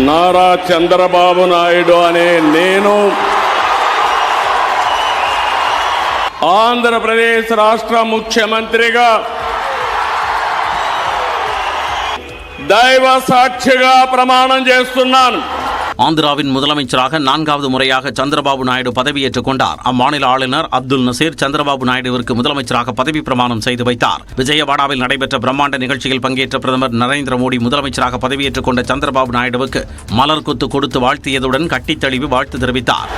నారా చంద్రబాబు నాయుడు అనే నేను ఆంధ్రప్రదేశ్ రాష్ట్ర ముఖ్యమంత్రిగా దైవ సాక్షిగా ప్రమాణం చేస్తున్నాను. ஆந்திராவின் முதலமைச்சராக 4வது முறையாக சந்திரபாபு நாயுடு பதவியேற்றுக் கொண்டார். அம்மாநில ஆளுநர் அப்துல் நசீர் சந்திரபாபு நாயுடுவிற்கு முதலமைச்சராக பதவி பிரமாணம் செய்து வைத்தார். விஜயவாடாவில் நடைபெற்ற பிரம்மாண்ட நிகழ்ச்சியில் பங்கேற்ற பிரதமர் நரேந்திர மோடி முதலமைச்சராக பதவியேற்றுக் கொண்ட சந்திரபாபு நாயுடுவுக்கு மலர் கொத்து கொடுத்து வாழ்த்தியதுடன் கட்டித் தழுவி வாழ்த்து தெரிவித்தார்.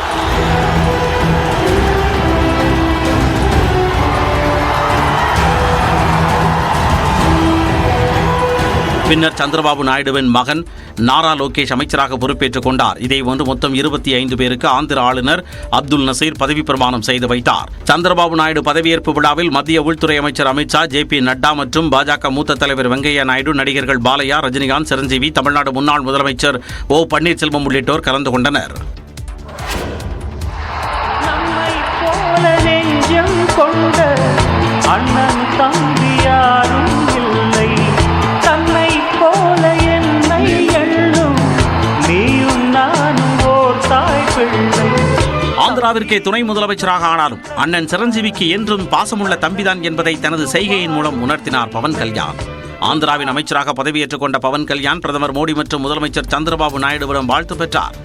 பின்னர் சந்திரபாபு நாயுடுவின் மகன் நாரா லோகேஷ் அமைச்சராக பொறுப்பேற்றுக் கொண்டார். இதேபோன்று மொத்தம் 25 பேருக்கு ஆந்திர ஆளுநர் அப்துல் நசீர் பதவி பிரமாணம் செய்து வைத்தார். சந்திரபாபு நாயுடு பதவியேற்பு விழாவில் மத்திய உள்துறை அமைச்சர் அமித்ஷா, JP நட்டா மற்றும் பாஜக மூத்த தலைவர் வெங்கையா நாயுடு, நடிகர்கள் பாலையா, ரஜினிகாந்த், சிரஞ்சீவி, தமிழ்நாடு முன்னாள் முதலமைச்சர் O. பன்னீர்செல்வம் உள்ளிட்டோர் கலந்து கொண்டனர். ஆந்திராவிற்கே துணை முதலமைச்சராக ஆனாலும் அண்ணன் சிரஞ்சீவிக்கு என்றும் பாசமுள்ள தம்பிதான் என்பதை தனது செய்கையின் மூலம் உணர்த்தினார் பவன் கல்யாண். ஆந்திராவின் அமைச்சராக பதவியேற்றுக் கொண்ட பவன் கல்யாண் பிரதமர் மோடி மற்றும் முதலமைச்சர் சந்திரபாபு நாயுடுவிடம் வாழ்த்து பெற்றார்.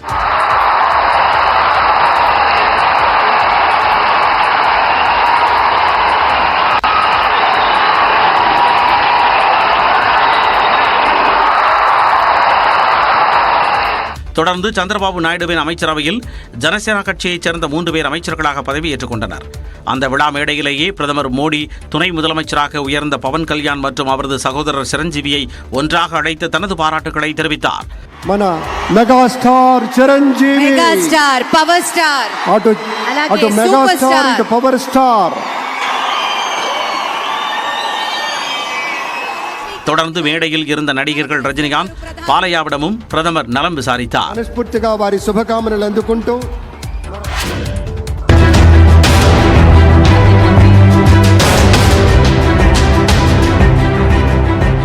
தொடர்ந்து சந்திரபாபு நாயுடுவின் அமைச்சரவையில் ஜனசேனா கட்சியைச் சேர்ந்த 3 பேர் அமைச்சர்களாக பதவியேற்றுக் கொண்டனர். அந்த விழா மேடையிலேயே பிரதமர் மோடி துணை முதலமைச்சராக உயர்ந்த பவன் கல்யாண் மற்றும் அவரது சகோதரர் சிரஞ்சீவியை ஒன்றாக அழைத்து தனது பாராட்டுகளை தெரிவித்தார். Megastar Chiranjeevi, megastar power star, అటు మెగాస్టార్ ఇటు పవర్ స్టార్. தொடர்ந்து மேடையில் இருந்த நடிகர்கள் ரஜினிகாந்த், பாலையாவிடமும் பிரதமர் நலம் விசாரித்தார். మనస్ఫూర్తిగా వారి శుభకామనలు అందుకుంటూ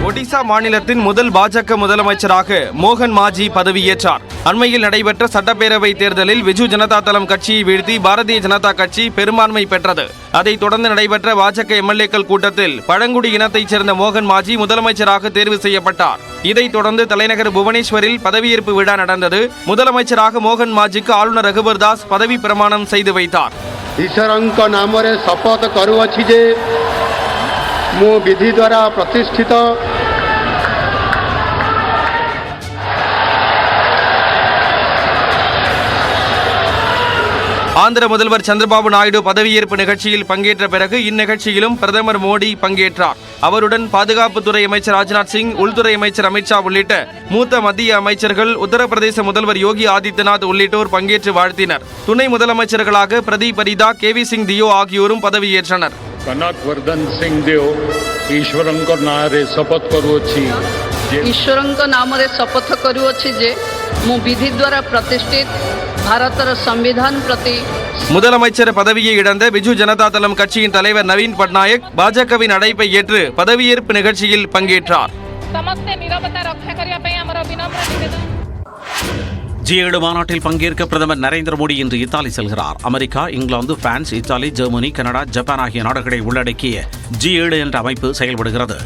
ஒடிசா மாநிலத்தின் முதல் பாஜக முதலமைச்சராக மோகன் மாஜி பதவியேற்றார். அண்மையில் நடைபெற்ற சட்டப்பேரவை தேர்தலில் பிஜு ஜனதா தளம் கட்சியை வீழ்த்தி பாரதிய ஜனதா கட்சி பெரும்பான்மை பெற்றது. அதைத் தொடர்ந்து நடைபெற்ற பாஜக எம்எல்ஏக்கள் கூட்டத்தில் பழங்குடி இனத்தைச் சேர்ந்த மோகன் மாஜி முதலமைச்சராக தேர்வு செய்யப்பட்டார். இதைத் தொடர்ந்து தலைநகர் புவனேஸ்வரில் பதவியேற்பு விழா நடந்தது. முதலமைச்சராக மோகன் மாஜிக்கு ஆளுநர் ரகுபர் தாஸ் பதவி பிரமாணம் செய்து வைத்தார். ଈଶ୍ୱରଙ୍କ ନାମରେ ଶପଥ କରୁଅଛି ଯେ ମୁଁ ବିଧି ଦ୍ୱାରା ପ୍ରତିଷ୍ଠିତ ஆந்திர முதல்வர் சந்திரபாபு நாயுடு பதவியேற்பு நிகழ்ச்சியில் பங்கேற்ற பிறகு இந்நிகழ்ச்சியிலும் பிரதமர் மோடி பங்கேற்றார். அவருடன் பாதுகாப்புத்துறை அமைச்சர் ராஜ்நாத் சிங், உள்துறை அமைச்சர் அமித்ஷா உள்ளிட்ட மூத்த மத்திய அமைச்சர்கள், உத்தரப்பிரதேச முதல்வர் யோகி ஆதித்யநாத் உள்ளிட்டோர் பங்கேற்று வாழ்த்தினர். துணை முதலமைச்சர்களாக பிரதீப் பரிதா, KV சிங் தியோ ஆகியோரும் பதவியேற்றனர். କନକବର୍ଦ୍ଧନ ସିଂ ଦେଓ ଈଶ୍ୱରଙ୍କ ନାଁରେ ଶପଥ କରୁଅଛି ଈଶ୍ୱରଙ୍କ ନାମରେ ଶପଥ କରୁଅଛି ଯେ ମୁଁ ବିଧି ଦ୍ୱାରା ପ୍ରତିଷ୍ଠିତ ଭାରତର ସମ୍ବିଧାନ ପ୍ରତି. முதலமைச்சர் பதவியை இழந்த பிஜு ஜனதா தளம் கட்சியின் தலைவர் நவீன் பட்நாயக் பாஜகவின் அழைப்பை ஏற்று பதவியேற்பு நிகழ்ச்சியில் பங்கேற்றார். G7 மாநாட்டில் பங்கேற்க பிரதமர் நரேந்திர மோடி இன்று இத்தாலி செல்கிறார். America, England, France, Italy, Germany, Canada, Japan ஆகிய நாடுகளை உள்ளடக்கிய G7 என்ற அமைப்பு செயல்படுகிறது.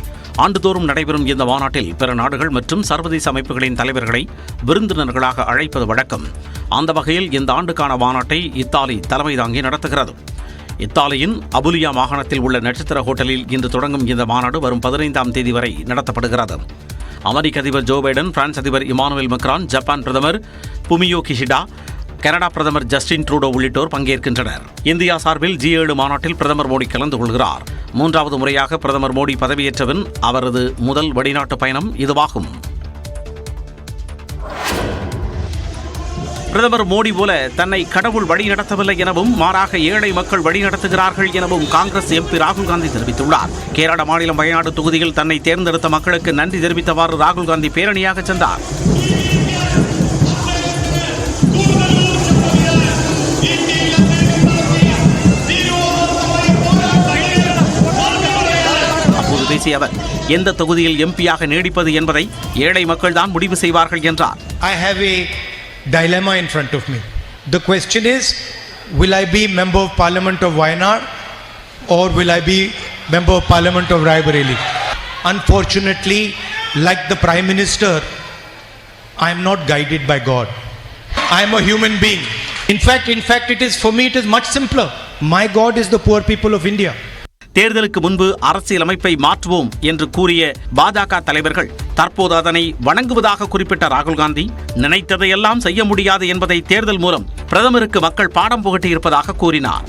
ஆண்டுதோறும் நடைபெறும் இந்த மாநாட்டில் பிற நாடுகள் மற்றும் சர்வதேச அமைப்புகளின் தலைவர்களை விருந்தினர்களாக அழைப்பது வழக்கம். அந்த வகையில் இந்த ஆண்டுக்கான மாநாட்டை இத்தாலி தலைமை தாங்கி நடத்துகிறது. இத்தாலியின் அபுலியா மாகாணத்தில் உள்ள நட்சத்திர ஹோட்டலில் இன்று தொடங்கும் இந்த மாநாடு வரும் 15ஆம் தேதி வரை நடத்தப்படுகிறது. அமெரிக்க அதிபர் ஜோ பைடன், பிரான்ஸ் அதிபர் இமானுவேல் மக்ரான், ஜப்பான் பிரதமர் புமியோ கிஷிடா, கனடா பிரதமர் ஜஸ்டின் ட்ரூடோ உள்ளிட்டோர் பங்கேற்கின்றனர். இந்தியா சார்பில் G7 மாநாட்டில் பிரதமர் மோடி கலந்து கொள்கிறார். 3வது முறையாக பிரதமர் மோடி பதவியேற்றபின் அவரது முதல் வெளிநாட்டு பயணம் இதுவாகும். பிரதமர் மோடி போல தன்னை கடவுள் வழி நடத்தவில்லை எனவும் மாறாக ஏழை மக்கள் வழி நடத்துகிறார்கள் எனவும் காங்கிரஸ் MP ராகுல் காந்தி தெரிவித்துள்ளார். கேரள மாநிலம் வயநாடு தொகுதியில் தன்னை தேர்ந்தெடுத்த மக்களுக்கு நன்றி தெரிவித்தவாறு ராகுல் காந்தி பேரணியாக சென்றார். அப்போது பேசிய பேசிய அவர் எந்த தொகுதியில் எம்பியாக நீடிப்பது என்பதை ஏழை மக்கள் தான் முடிவு செய்வார்கள் என்றார். I have a dilemma in front of me. The question is, will I be member of parliament of Wayanad or will I be member of parliament of Raebareli? Unfortunately, like the Prime Minister, I am not guided by God. I am a human being. In fact, it is for me. It is much simpler. My God is the poor people of India. தேர்தலுக்கு முன்பு அரசியல் அமைப்பை மாற்றுவோம் என்று கூறிய பாஜக தலைவர்கள் தற்போது அதனை வணங்குவதாக குறிப்பிட்ட ராகுல் காந்தி நினைத்ததையெல்லாம் செய்ய முடியாது என்பதை தேர்தல் மூலம் பிரதமருக்கு மக்கள் பாடம் புகட்டியிருப்பதாக கூறினார்.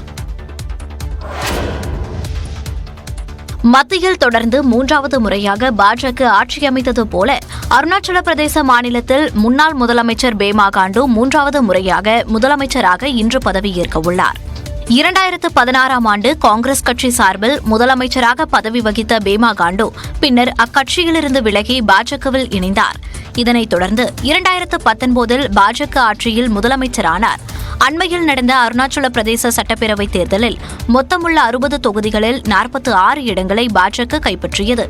மத்தியில் தொடர்ந்து 3வது முறையாக பாஜக ஆட்சி அமைத்தது போல அருணாச்சல பிரதேச மாநிலத்தில் முன்னாள் முதலமைச்சர் பேமா காண்டு 3வது முறையாக முதலமைச்சராக இன்று பதவியேற்க உள்ளார். 2016ஆம் ஆண்டு காங்கிரஸ் கட்சி சார்பில் முதலமைச்சராக பதவி வகித்த பேமா காண்டு பின்னர் அக்கட்சியிலிருந்து விலகி பாஜகவில் இணைந்தார். இதனைத் தொடர்ந்து 2019இல் பாஜக ஆட்சியில் முதலமைச்சரானார். அண்மையில் நடந்த அருணாச்சல பிரதேச சட்டப்பேரவைத் தேர்தலில் மொத்தமுள்ள 60 தொகுதிகளில் 46 இடங்களை பாஜக கைப்பற்றியது.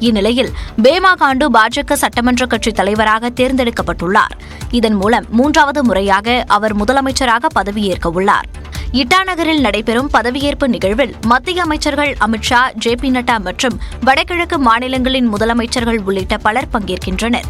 இந்நிலையில் பேமா காண்டு பாஜக சட்டமன்ற கட்சித் தலைவராக தேர்ந்தெடுக்கப்பட்டுள்ளார். இதன் மூலம் 3வது முறையாக அவர் முதலமைச்சராக பதவியேற்க உள்ளார். இட்டாநகரில் நடைபெறும் பதவியேற்பு நிகழ்வில் மத்திய அமைச்சர்கள் அமித்ஷா, ஜே.பி. நட்டா மற்றும் வடகிழக்கு மாநிலங்களின் முதலமைச்சர்கள் உள்ளிட்ட பலர் பங்கேற்கின்றனர்.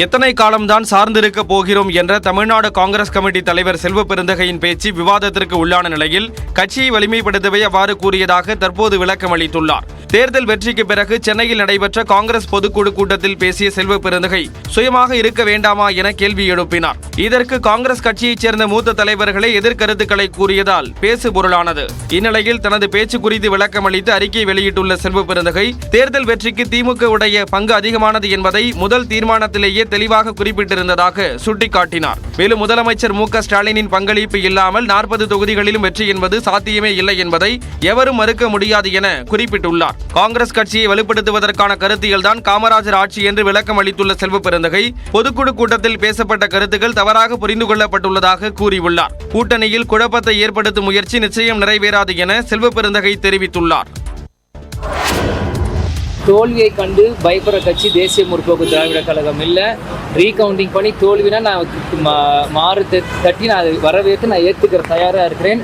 எத்தனை காலம்தான் சார்ந்திருக்க போகிறோம் என்ற தமிழ்நாடு காங்கிரஸ் கமிட்டி தலைவர் செல்வ பெருந்தகையின் பேச்சு விவாதத்திற்கு உள்ளான நிலையில் கட்சியை வலிமைப்படுத்தவே அவ்வாறு கூறியதாக தற்போது விளக்கம் அளித்துள்ளார். தேர்தல் வெற்றிக்கு பிறகு சென்னையில் நடைபெற்ற காங்கிரஸ் பொதுக்குழு கூட்டத்தில் பேசிய செல்வ பெருந்தகை சுயமாக இருக்க வேண்டாமா என கேள்வி எழுப்பினார். இதற்கு காங்கிரஸ் கட்சியைச் சேர்ந்த மூத்த தலைவர்களே எதிர்கருத்துக்களை கூறியதால் பேசு பொருளானது. இந்நிலையில் தனது பேச்சு குறித்து விளக்கம் அளித்து அறிக்கை வெளியிட்டுள்ள செல்வ பெருந்தகை தேர்தல் வெற்றிக்கு திமுக உடைய பங்கு அதிகமானது என்பதை முதல் தீர்மானத்திலேயே தெளிவாக குறிப்பிட்டிருந்ததாக சுட்டிக்காட்டினார். மேலும் முதலமைச்சர் மு.க. ஸ்டாலினின் பங்களிப்பு இல்லாமல் 40 தொகுதிகளிலும் வெற்றி என்பது சாத்தியமே இல்லை என்பதை எவரும் மறுக்க முடியாது என குறிப்பிட்டுள்ளார். காங்கிரஸ் கட்சியை வலுப்படுத்துவதற்கான கருத்தியல்தான் காமராஜர் ஆட்சி என்று விளக்கம் அளித்துள்ள செல்வ பெருந்தகை பொதுக்குழு கூட்டத்தில் பேசப்பட்ட கருத்துக்கள் தவறாக புரிந்து கொள்ளப்பட்டுள்ளதாக கூறியுள்ளார். கூட்டணியில் குழப்பத்தை ஏற்படுத்தும் முயற்சி நிச்சயம் நிறைவேறாது என செல்வ பெருந்தகை தெரிவித்துள்ளார். தோல்வியை கண்டு பயப்படுற கட்சி தேசிய முற்போக்கு திராவிட கழகம் இல்லை. ரீகவுண்டிங் பண்ணி தோல்வினா நான் மாறு தட்டி நான் அதை வரவேற்று நான் ஏற்றுக்கிற தயாராக இருக்கிறேன்.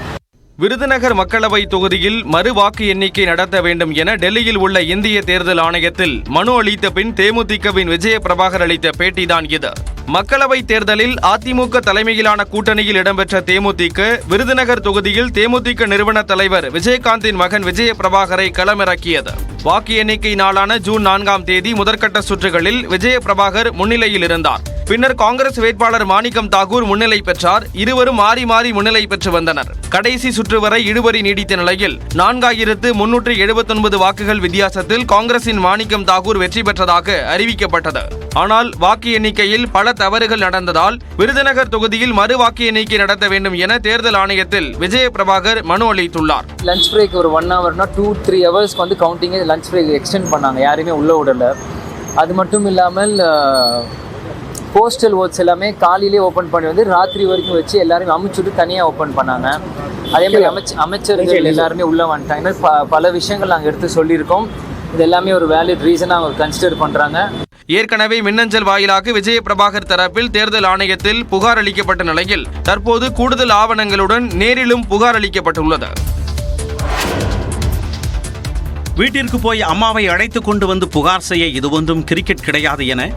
விருதுநகர் மக்களவை தொகுதியில் மறு வாக்கு எண்ணிக்கை நடத்த வேண்டும் என டெல்லியில் உள்ள இந்திய தேர்தல் ஆணையத்தில் மனு அளித்த பின் தேமுதிகவின் விஜய பிரபாகர் அளித்த பேட்டிதான் இது. மக்களவை தேர்தலில் அதிமுக தலைமையிலான கூட்டணியில் இடம்பெற்ற தேமுதிக விருதுநகர் தொகுதியில் தேமுதிக நிறுவன தலைவர் விஜயகாந்தின் மகன் விஜய பிரபாகரை களமிறக்கியது. வாக்கு எண்ணிக்கை நாளான ஜூன் 4ஆம் தேதி முதற்கட்ட சுற்றுகளில் விஜய பிரபாகர் முன்னிலையில் இருந்தார். பின்னர் காங்கிரஸ் வேட்பாளர் மாணிக்கம் தாகூர் முன்னிலை பெற்றார். இருவரும் மாறி மாறி முன்னிலை பெற்று வந்தனர். கடைசி சுற்று வரை இழுபறி நீடித்த நிலையில் 4379 வாக்குகள் வித்தியாசத்தில் காங்கிரசின் மாணிக்கம் தாகூர் வெற்றி பெற்றதாக அறிவிக்கப்பட்டது. ஆனால் வாக்கு எண்ணிக்கையில் பல தவறுகள் நடந்ததால் விருதுநகர் தொகுதியில் மறு வாக்கு எண்ணிக்கை நடத்த வேண்டும் என தேர்தல் ஆணையத்தில் விஜய பிரபாகர் மனு அளித்துள்ளார். லஞ்ச் பிரேக் ஒரு 1 ஹவர்னா 2-3 ஹவர்ஸ்க்கு வந்து கவுண்டிங் லஞ்ச் பிரேக் எக்ஸ்டெண்ட் பண்ணாங்க. யாருமே உள்ள விடல. அது மட்டும் இல்லாமல் போஸ்டல் ஓட்ஸ் எல்லாமே காலையிலே ஓப்பன் பண்ணி வந்து ராத்திரி வரைக்கும் வச்சு எல்லாரும் அமைச்சுட்டு தனியாக ஓப்பன் பண்ணாங்க. அதே மாதிரி அமைச்சர்கள் எல்லாருமே உள்ளே வந்துட்டாங்க. பல விஷயங்கள் நாங்கள் எடுத்து சொல்லியிருக்கோம். இது எல்லாமே ஒரு வேலிட் ரீசனாக அவங்க கன்சிடர் பண்ணுறாங்க. ஏற்கனவே மின்னஞ்சல் வாயிலாக விஜய பிரபாகர் தரப்பில் தேர்தல் ஆணையத்தில் புகார் அளிக்கப்பட்ட நிலையில் தற்போது கூடுதல் ஆவணங்களுடன் நேரிலும் புகார் அளிக்கப்பட்டுள்ளது. வீட்டிற்கு போய் அம்மாவை அழைத்துக் கொண்டு வந்து புகார் செய்ய இது ஒன்றும் கிரிக்கெட் கிடையாது என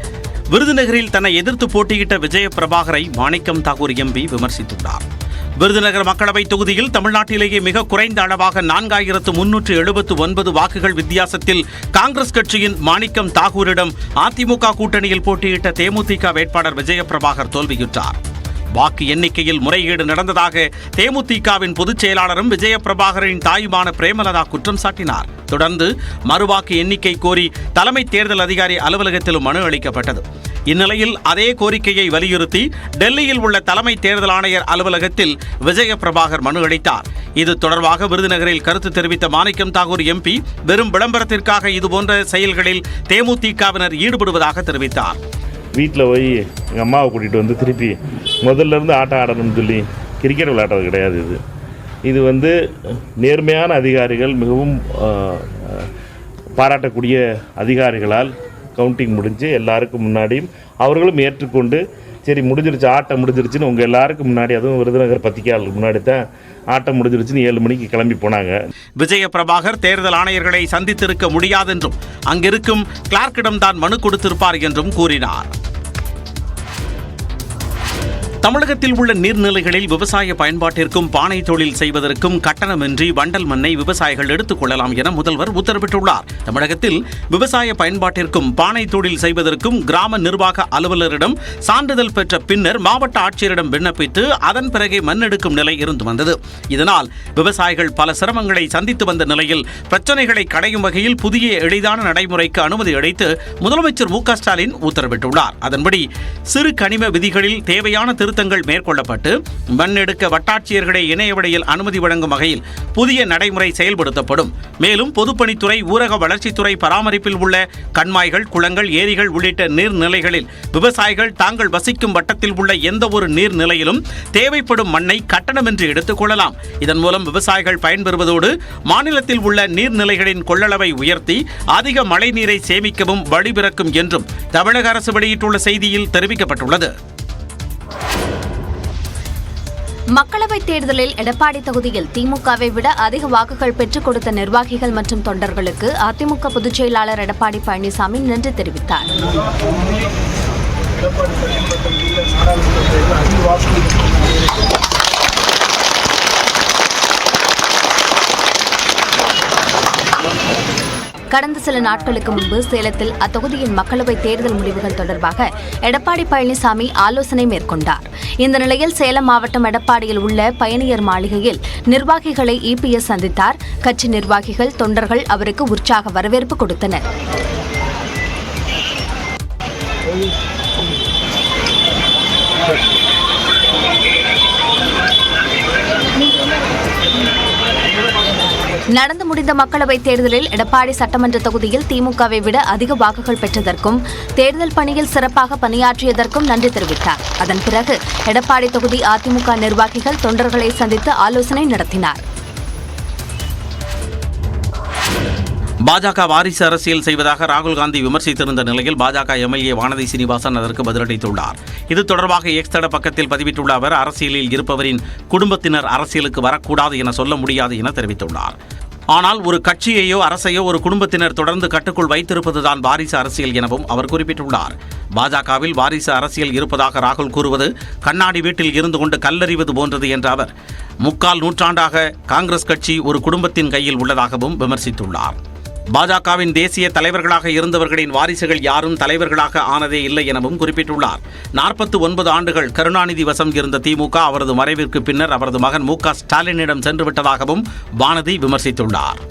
விருதுநகரில் தன்னை எதிர்த்து போட்டியிட்ட விஜய பிரபாகரை மாணிக்கம் தாகூர் எம்பி விமர்சித்துள்ளார். விருதுநகர் மக்களவை தொகுதியில் தமிழ்நாட்டிலேயே மிக குறைந்த அளவாக 4379 வாக்குகள் வித்தியாசத்தில் காங்கிரஸ் கட்சியின் மாணிக்கம் தாகூரிடம் அதிமுக கூட்டணியில் போட்டியிட்ட தேமுதிக வேட்பாளர் விஜய பிரபாகர் தோல்வியுற்றார். வாக்கு எண்ணிக்கையில் முறைகேடு நடந்ததாக தேமுதிகவின் பொதுச் செயலாளரும் விஜய பிரபாகரின் தாயுமான பிரேமலதா குற்றம் சாட்டினார். தொடர்ந்து மறுவாக்கு எண்ணிக்கை கோரி தலைமை தேர்தல் அதிகாரி அலுவலகத்திலும் மனு அளிக்கப்பட்டது. இந்நிலையில் அதே கோரிக்கையை வலியுறுத்தி டெல்லியில் உள்ள தலைமை தேர்தல் ஆணையர் அலுவலகத்தில் விஜய பிரபாகர் மனு அளித்தார். இது தொடர்பாக விருதுநகரில் கருத்து தெரிவித்த மாணிக்கம் தாகூர் எம்பி வெறும் விளம்பரத்திற்காக இதுபோன்ற செயல்களில் தேமுதிகவினர் ஈடுபடுவதாக தெரிவித்தார். வீட்டில் போய் எங்கள் அம்மாவை கூட்டிகிட்டு வந்து திருப்பி முதல்ல இருந்து ஆட்டம் ஆடணும்னு சொல்லி கிரிக்கெட் விளையாடுறது கிடையாது. இது இது நேர்மையான அதிகாரிகள், மிகவும் பாராட்டக்கூடிய அதிகாரிகளால் கவுண்டிங் முடிஞ்சு எல்லாருக்கும் முன்னாடியும் அவர்களும் ஏற்றுக்கொண்டு சரி முடிஞ்சிருச்சு, ஆட்டம் முடிஞ்சிருச்சுன்னு உங்கள் எல்லாருக்கும் முன்னாடி, அதுவும் விருதுநகர் பத்திரிகையாளருக்கு முன்னாடி தான் ஆட்டம் முடிஞ்சிருச்சுன்னு 7 மணிக்கு கிளம்பி போனாங்க. விஜய பிரபாகர் தேர்தல் ஆணையர்களை சந்தித்திருக்க முடியாதென்றும் அங்கிருக்கும் கிளார்க்கிடம் தான் மனு கொடுத்திருப்பார் என்றும் கூறினார். தமிழகத்தில் உள்ள நீர்நிலைகளில் விவசாய பயன்பாட்டிற்கும் பானை தொழில் செய்வதற்கும் கட்டணமின்றி வண்டல் மண்ணை விவசாயிகள் எடுத்துக் கொள்ளலாம் என முதல்வர் உத்தரவிட்டுள்ளார். தமிழகத்தில் விவசாய பயன்பாட்டிற்கும் பானை தொழில் செய்வதற்கும் கிராம நிர்வாக அலுவலரிடம் சான்றிதழ் பெற்ற பின்னர் மாவட்ட ஆட்சியரிடம் விண்ணப்பித்து அதன் பிறகே மண் எடுக்கும் நிலை இருந்து வந்தது. இதனால் விவசாயிகள் பல சிரமங்களை சந்தித்து வந்த நிலையில் பிரச்சனைகளை களையும் வகையில் புதிய எளிதான நடைமுறைக்கு அனுமதி அளித்து முதலமைச்சர் மு.க. ஸ்டாலின் உத்தரவிட்டுள்ளார். அதன்படி சிறு கனிம விதிகளில் தேவையான திருத்தங்கள் மேற்கொள்ளப்பட்டு மண் எடுக்க வட்டாட்சியர்களை இணைய வழியில் அனுமதி வழங்கும் வகையில் புதிய நடைமுறை செயல்படுத்தப்படும். மேலும் பொதுப்பணித்துறை, ஊரக வளர்ச்சித்துறை பராமரிப்பில் உள்ள கண்மாய்கள், குளங்கள், ஏரிகள் உள்ளிட்ட நீர்நிலைகளில் விவசாயிகள் தாங்கள் வசிக்கும் வட்டத்தில் உள்ள எந்த ஒரு நீர்நிலையிலும் தேவைப்படும் மண்ணை கட்டணமின்றி எடுத்துக் கொள்ளலாம். இதன் மூலம் விவசாயிகள் பயன்பெறுவதோடு மாநிலத்தில் உள்ள நீர்நிலைகளின் கொள்ளளவை உயர்த்தி அதிக மழை நீரை சேமிக்கவும் வழிபிறக்கும் என்றும் தமிழக அரசு வெளியிட்டுள்ள செய்தியில் தெரிவிக்கப்பட்டுள்ளது. மக்களவைத் தேர்தலில் எடப்பாடி தொகுதியில் திமுகவை விட அதிக வாக்குகள் பெற்றுக் கொடுத்த நிர்வாகிகள் மற்றும் தொண்டர்களுக்கு அதிமுக பொதுச் செயலாளர் எடப்பாடி பழனிசாமி நன்றி தெரிவித்தார். கடந்த சில நாட்களுக்கு முன்பு சேலத்தில் அத்தொகுதியின் மக்களவைத் தேர்தல் முடிவுகள் தொடர்பாக எடப்பாடி பழனிசாமி ஆலோசனை மேற்கொண்டார். இந்த நிலையில் சேலம் மாவட்டம் எடப்பாடியில் உள்ள பயணியர் மாளிகையில் நிர்வாகிகளை இபிஎஸ் சந்தித்தார். கட்சி நிர்வாகிகள், தொண்டர்கள் அவருக்கு உற்சாக வரவேற்பு கொடுத்தனர். நடந்து முடிந்த மக்களவைத் தேர்தலில் எடப்பாடி சட்டமன்ற தொகுதியில் திமுகவை விட அதிக வாக்குகள் பெற்றதற்கும் தேர்தல் பணியில் சிறப்பாக பணியாற்றியதற்கும் நன்றி தெரிவித்தார். அதன் பிறகு எடப்பாடி தொகுதி அதிமுக நிர்வாகிகள் தொண்டர்களை சந்தித்து ஆலோசனை நடத்தினார். பாஜக வாரிசு அரசியல் செய்வதாக ராகுல் காந்தி விமர்சித்திருந்த நிலையில் பாஜக எம்எல்ஏ வானதி சீனிவாசன் அதற்கு பதிலளித்துள்ளார். இது தொடர்பாக எக்ஸ் தட பக்கத்தில் பதிவிட்டுள்ள அவர், அரசியலில் இருப்பவரின் குடும்பத்தினர் அரசியலுக்கு வரக்கூடாது என சொல்ல முடியாது என தெரிவித்துள்ளார். ஆனால் ஒரு கட்சியையோ அரசையோ ஒரு குடும்பத்தினர் தொடர்ந்து கட்டுக்குள் வைத்திருப்பதுதான் வாரிசு அரசியல் எனவும் அவர் குறிப்பிட்டுள்ளார். பாஜகவில் வாரிசு அரசியல் இருப்பதாக ராகுல் கூறுவது கண்ணாடி வீட்டில் இருந்து கொண்டு கல்லறிவது போன்றது என்ற அவர், 3/4 நூற்றாண்டாக காங்கிரஸ் கட்சி ஒரு குடும்பத்தின் கையில் உள்ளதாகவும் விமர்சித்துள்ளார். பாஜகவின் தேசிய தலைவர்களாக இருந்தவர்களின் வாரிசுகள் யாரும் தலைவர்களாக ஆனதே இல்லை எனவும் குறிப்பிட்டுள்ளார். 49 ஆண்டுகள் கருணாநிதி வசம் இருந்த திமுக அவரது மறைவிற்கு பின்னர் அவரது மகன் மு.க. ஸ்டாலினிடம் சென்றுவிட்டதாகவும் வானதி விமர்சித்துள்ளார்.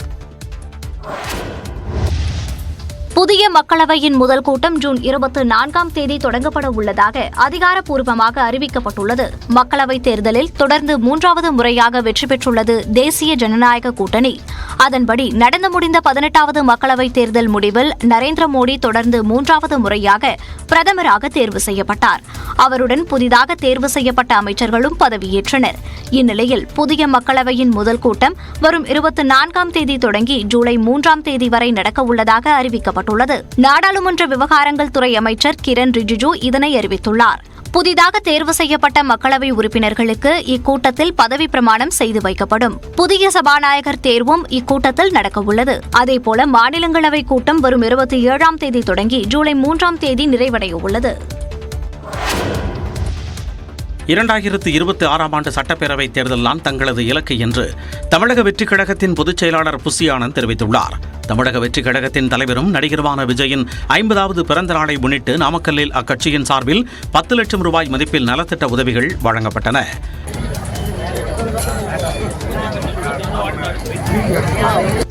புதிய மக்களவையின் முதல் கூட்டம் ஜூன் 24ஆம் தேதி தொடங்கப்பட உள்ளதாக அதிகாரப்பூர்வமாக அறிவிக்கப்பட்டுள்ளது. மக்களவைத் தேர்தலில் தொடர்ந்து 3வது முறையாக வெற்றி பெற்றுள்ளது தேசிய ஜனநாயக கூட்டணி. அதன்படி நடந்து முடிந்த 18வது மக்களவைத் தேர்தல் முடிவில் நரேந்திர மோடி தொடர்ந்து 3வது முறையாக பிரதமராக தேர்வு செய்யப்பட்டார். அவருடன் புதிதாக தேர்வு செய்யப்பட்ட அமைச்சர்களும் பதவியேற்றனர். இந்நிலையில் புதிய மக்களவையின் முதல் கூட்டம் வரும் 24ஆம் தேதி தொடங்கி ஜூலை 3ஆம் தேதி வரை நடக்கவுள்ளதாக அறிவிக்கப்பட்டுள்ளது. நாடாளுமன்ற விவகாரங்கள் துறை அமைச்சர் கிரண் ரிஜிஜு இதனை அறிவித்துள்ளார். புதிதாக தேர்வு செய்யப்பட்ட மக்களவை உறுப்பினர்களுக்கு இக்கூட்டத்தில் பதவி பிரமாணம் செய்து வைக்கப்படும். புதிய சபாநாயகர் தேர்வும் இக்கூட்டத்தில் நடக்கவுள்ளது. அதேபோல மாநிலங்களவை கூட்டம் வரும் 27ஆம் தேதி தொடங்கி ஜூலை 3ஆம் தேதி நிறைவடைய உள்ளது. 2026ஆம் ஆண்டு சட்டப்பேரவைத் தேர்தல்தான் தங்களது இலக்கு என்று தமிழக வெற்றிக் கழகத்தின் பொதுச் செயலாளர் புசி ஆனந்த் தெரிவித்துள்ளார். தமிழக வெற்றிக் கழகத்தின் தலைவரும் நடிகருமான விஜயின் 50வது பிறந்த நாளை முன்னிட்டு நாமக்கல்லில் அக்கட்சியின் சார்பில் 10 லட்சம் ரூபாய் மதிப்பில் நலத்திட்ட உதவிகள் வழங்கப்பட்டன.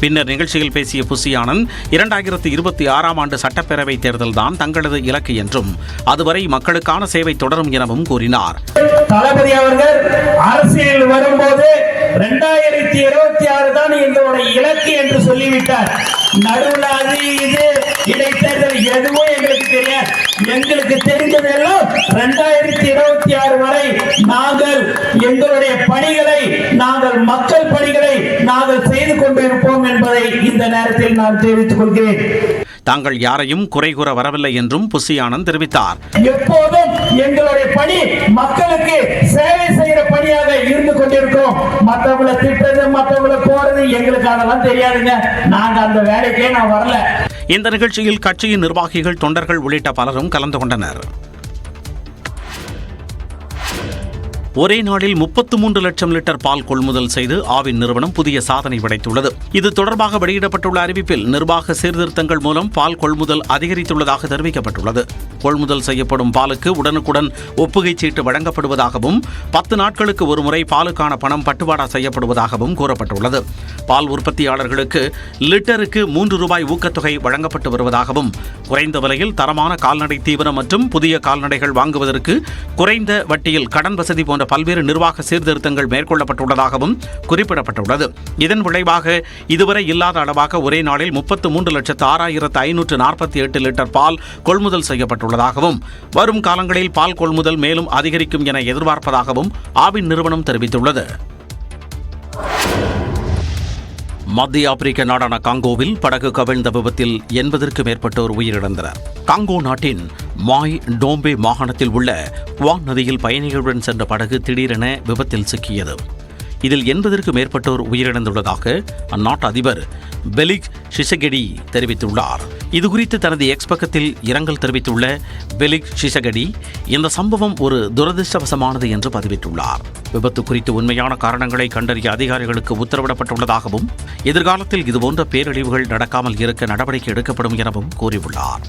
பின்னர் நிகழ்ச்சியில் பேசிய புசி ஆனந்த், 2026ஆம் ஆண்டு சட்டப்பேரவைத் தேர்தல்தான் தங்களது இலக்கு என்றும் அதுவரை மக்களுக்கான சேவை தொடரும் எனவும் கூறினார். தளபதி அவர்கள் அரசியலில் வரும்போது 2026 தான் எங்களுடைய இலக்கு என்று சொல்லிவிட்டார். நடுவில் அது இது இடைத்தேர்தல் எதுவும் எங்களுக்கு தெரியாது. எங்களுக்கு தெரிந்ததெல்லாம் 2026 வரை நாங்கள் எங்களுடைய பணிகளை நாங்கள் மக்கள் பணிகளை நாங்கள் செய்து கொண்டிருப்போம் என்பதை இந்த நேரத்தில் நான் தெரிவித்துக் கொள்கிறேன். தாங்கள் யாரையும் குறை கூற வரவில்லை என்றும் புசி ஆனந்த் தெரிவித்தார். எப்போதும் எங்களுடைய பணி மக்களுக்கு சேவை செய்கிற பணியாக இருந்து கொண்டிருக்கிறோம். மற்றவங்களை திட்டது மற்றவங்களை போறது எங்களுக்கு அதெல்லாம் தெரியாதுங்க. நாங்க அந்த வேலைக்கே நான் வரல. இந்த நிகழ்ச்சியில் கட்சியின் நிர்வாகிகள், தொண்டர்கள் உள்ளிட்ட பலரும் கலந்து கொண்டனர். ஒரே நாளில் 33 லட்சம் லிட்டர் பால் கொள்முதல் செய்து ஆவின் நிறுவனம் புதிய சாதனை படைத்துள்ளது. இது தொடர்பாக வெளியிடப்பட்டுள்ள அறிவிப்பில் நிர்வாக சீர்திருத்தங்கள் மூலம் பால் கொள்முதல் அதிகரித்துள்ளதாக தெரிவிக்கப்பட்டுள்ளது. கொள்முதல் செய்யப்படும் பாலுக்கு உடனுக்குடன் ஒப்புகைச் சீட்டு வழங்கப்படுவதாகவும் 10 நாட்களுக்கு ஒருமுறை பாலுக்கான பணம் பட்டுவாடா செய்யப்படுவதாகவும் கூறப்பட்டுள்ளது. பால் உற்பத்தியாளர்களுக்கு லிட்டருக்கு 3 ரூபாய் ஊக்கத்தொகை வழங்கப்பட்டு வருவதாகவும், குறைந்த விலையில் தரமான கால்நடை தீவனம் மற்றும் புதிய கால்நடைகள் வாங்குவதற்கு குறைந்த வட்டியில் கடன் வசதி போன்ற பல்வேறு நிர்வாக சீர்திருத்தங்கள் மேற்கொள்ளப்பட்டுள்ளதாகவும் குறிப்பிடப்பட்டுள்ளது. இதன் விளைவாக இதுவரை இல்லாத அளவாக ஒரே நாளில் 33,06,548 லிட்டர் பால் கொள்முதல் செய்யப்பட்டுள்ளதாகவும், வரும் காலங்களில் பால் கொள்முதல் மேலும் அதிகரிக்கும் என எதிர்பார்ப்பதாகவும் ஆவின் நிறுவனம் தெரிவித்துள்ளது. மத்திய ஆப்பிரிக்க நாடான காங்கோவில் படகு கவிழ்ந்த விபத்தில் 80க்கும் மேற்பட்டோர் உயிரிழந்தனர். காங்கோ நாட்டின் மாய் டோம்பே மாகாணத்தில் உள்ள குவான் நதியில் பயணிகளுடன் சென்ற படகு திடீரென விபத்தில் சிக்கியது. இதில் 80க்கும் மேற்பட்டோர் உயிரிழந்துள்ளதாக அந்நாட்டு அதிபர் பெலிக் ஷிசகெடி தெரிவித்துள்ளார். இதுகுறித்து தனது எக்ஸ் பக்கத்தில் இரங்கல் தெரிவித்துள்ள பெலிக் ஷிசகெடி, இந்த சம்பவம் ஒரு துரதிருஷ்டவசமானது என்று பதிவிட்டுள்ளார். விபத்து குறித்து உண்மையான காரணங்களை கண்டறிய அதிகாரிகளுக்கு உத்தரவிடப்பட்டுள்ளதாகவும், எதிர்காலத்தில் இதுபோன்ற பேரழிவுகள் நடக்காமல் இருக்க நடவடிக்கை எடுக்கப்படும் எனவும் கூறியுள்ளார்.